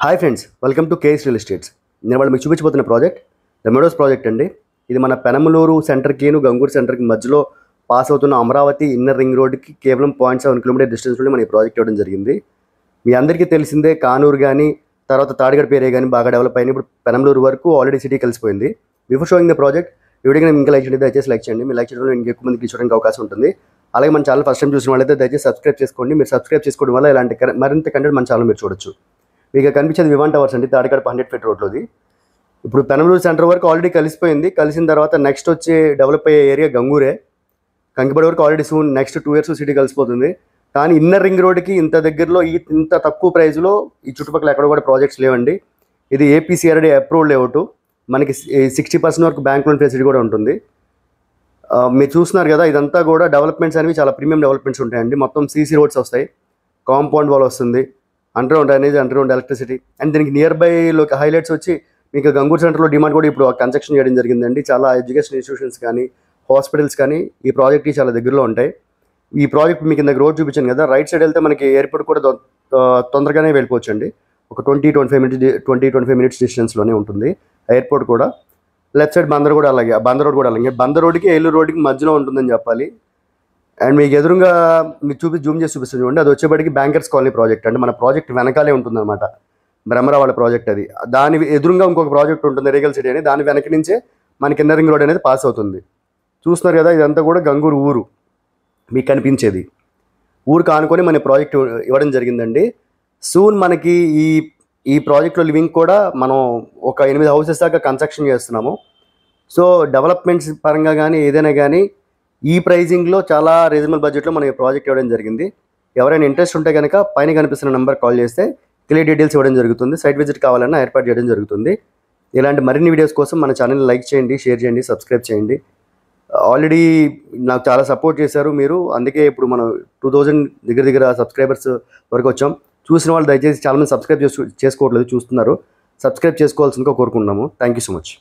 Hi friends, welcome to KS real estates. నేను వాళ్ళు మీకు చూపించబోతున్న ప్రాజెక్ట్ ద మెడోస్ ప్రాజెక్ట్ అండి. ఇది మన పెనమలూరు సెంటర్కిను గంగూరు సెంటర్కి మధ్యలో పాస్ అవుతున్న అమరావతి ఇన్నర్ రింగ్ రోడ్కి కేవలం 0.7 కిలోమీటర్ డిస్టెన్స్ నుండి మన ఈ ప్రాజెక్ట్ ఇవ్వడం జరిగింది. మీ అందరికీ తెలిసిందే, కానూరు కానీ తర్వాత తాడిగడ పేరే కానీ బాగా డెవలప్ అయిన ఇప్పుడు పెనమలూరు వరకు ఆల్రెడీ సిటీ కలిసిపోయింది. బిఫోర్ షోయింగ్ ద ప్రాజెక్ట్ వీడియోకి నేను ఇంకా లైక్ చేయండి, దయచేసి లైక్ చేయండి. మీరు లైక్ చేయడం వల్ల ఇంకా ఎక్కువ మందికి చూడడానికి అవకాశం ఉంటుంది. అలాగే మన ఛానల్ ఫస్ట్ టైం చూసిన వాళ్ళైతే దయచేసి సబ్స్క్రైబ్ చేసుకోండి. మీరు సబ్స్క్రైబ్ చేసుకోవడం వల్ల ఇలాంటి మరింత కంటెంట్ మన ఛానల్ మీరు చూడొచ్చు. మీకు కనిపించేది వివాన్ టవర్స్ అండి, తాడిగడ 100 ఫీట్ రోడ్లోది. ఇప్పుడు పెనమలూరు సెంటర్ వరకు ఆల్రెడీ కలిసిపోయింది. కలిసిన తర్వాత నెక్స్ట్ వచ్చే డెవలప్ అయ్యే ఏరియా గంగూరే. కంకిపడి వరకు already soon next 2 years city కలిసిపోతుంది. కానీ ఇన్నర్ రింగ్ రోడ్కి ఇంత దగ్గరలో ఇంత తక్కువ ప్రైస్లో ఈ చుట్టుపక్కల ఎక్కడ కూడా ప్రాజెక్ట్స్ లేవండి. ఇది ఏపీసీఆర్డీ అప్రూవ్డ్ లేఅవుట్. మనకి 60% వరకు బ్యాంక్ లోన్ ఫెసిలిటీ కూడా ఉంటుంది. మీరు చూస్తున్నారు కదా, ఇదంతా కూడా డెవలప్మెంట్స్ అనేవి చాలా ప్రీమియం డెవలప్మెంట్స్ ఉంటాయండి. మొత్తం సీసీ రోడ్స్ వస్తాయి, కాంపౌండ్ వాల్ వస్తుంది, underground drainage, underground electricity. And దీనికి నియర్ బైలోకి హైలైట్స్ వచ్చి మీకు గంగూరు సెంటర్లో డిమాండ్ కూడా ఇప్పుడు కన్స్ట్రక్షన్ చేయడం జరిగిందండి. చాలా ఎడ్యుకేషన్ ఇన్స్టిట్యూషన్స్ కానీ హాస్పిటల్స్ కానీ ఈ ప్రాజెక్ట్కి చాలా దగ్గరలో ఉంటాయి. ఈ ప్రాజెక్ట్ మీకు ఇందాక రోడ్ చూపించాను కదా, రైట్ సైడ్ వెళ్తే మనకి ఎయిర్పోర్ట్ కూడా తొందరగానే వెళ్ళిపోవచ్చు అండి. ఒక 20-25 మినిట్స్ డిస్టెన్స్లోనే ఉంటుంది ఎయిర్పోర్ట్ కూడా. లెఫ్ట్ సైడ్ బందర్ కూడా అలాగే, బందర్ రోడ్ కూడా అలాగే. బందర్ రోడ్కి ఏలూరు రోడ్కి మధ్యలో ఉంటుందని చెప్పాలి. అండ్ మీకు ఎదురుగా మీకు జూమ్ చేసి చూపిస్తుంది చూడండి, అది వచ్చేప్పటికి బ్యాంకర్స్ కాలనీ ప్రాజెక్ట్. అంటే మన ప్రాజెక్ట్ వెనకాలే ఉంటుందన్నమాట, బ్రహ్మరావు వాళ్ళ ప్రాజెక్ట్ అది. దాని ఎదురుగా ఇంకొక ప్రాజెక్ట్ ఉంటుంది, రీగల్ సిటీ అని. దాని వెనక నుంచే మనకి ఇన్నర్ రింగ్ రోడ్ అనేది పాస్ అవుతుంది. చూస్తున్నారు కదా, ఇదంతా కూడా గంగూరు ఊరు మీకు కనిపించేది. ఊరు కానుకొని మన ప్రాజెక్ట్ ఇవ్వడం జరిగిందండి. సూన్ మనకి ఈ ప్రాజెక్ట్లో లివింగ్ కూడా మనం ఒక 8 houses దాకా కన్స్ట్రక్షన్ చేస్తున్నాము. సో డెవలప్మెంట్స్ పరంగా కానీ ఏదైనా కానీ ఈ ప్రైజింగ్లో చాలా రీజనబుల్ బడ్జెట్లో మనం ఈ ప్రాజెక్ట్ ఇవ్వడం జరిగింది. ఎవరైనా ఇంట్రెస్ట్ ఉంటే కనుక పైన కనిపిస్తున్న నెంబర్ కాల్ చేస్తే క్లియర్ డీటెయిల్స్ ఇవ్వడం జరుగుతుంది. సైట్ విజిట్ కావాలన్నా ఏర్పాటు చేయడం జరుగుతుంది. ఇలాంటి మరిన్ని వీడియోస్ కోసం మన ఛానల్ని లైక్ చేయండి, షేర్ చేయండి, సబ్స్క్రైబ్ చేయండి. ఆల్రెడీ నాకు చాలా సపోర్ట్ చేశారు మీరు, అందుకే ఇప్పుడు మనం 2000 దగ్గర సబ్స్క్రైబర్స్ వరకు వచ్చాం. చూసిన వాళ్ళు దయచేసి చాలామంది సబ్స్క్రైబ్ చేసుకోవట్లేదు, చూస్తున్నారు. సబ్స్క్రైబ్ చేసుకోవాల్సిందిగా కోరుకుంటున్నాము. Thank you so much.